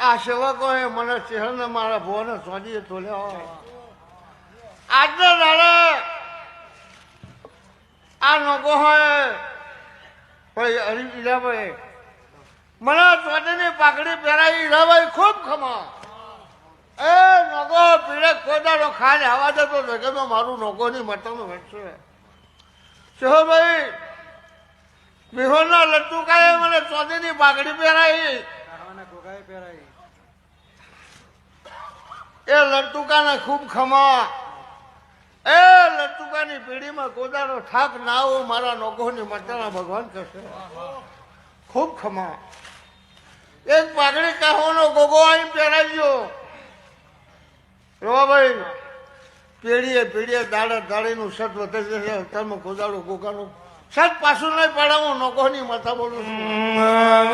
આ સેવકોએ મને શહેરને મારા ભુવાને સોંજીએ તોલ્યા. આજના દાડે આ નોકો હોય હીરાભાઈ મને ચોટીની પાઘડી પહેરાવી. હીરાભાઈ ખૂબ ખમા એ નોકો પીડે કોદાનો ખાને હવા દેતો જગતમાં મારું નોકોની મટનું વેચશે. શહેરભાઈ બિહોરના લટ્ટુકાએ મને ચોટીની પાઘડી પહેરાવી. એ લટ્ટુકાને ખૂબ ખમા. એ લટ્ટુકાની પેઢીમાં કોદાનો ઠાક ના આવો મારા નોકોની મટના ભગવાન કહેશે. ખૂબ ખમા. એક પાઘડી કાહોનો ગોગો અહીં પહેરાવજો. રોભાઈ પેઢીએ દાડે દાડીનું સત વધે છે. તમે કોદાડો ગોગાનું સત પાછું નહીં પડાવું નોકોની માથા બોલું છું.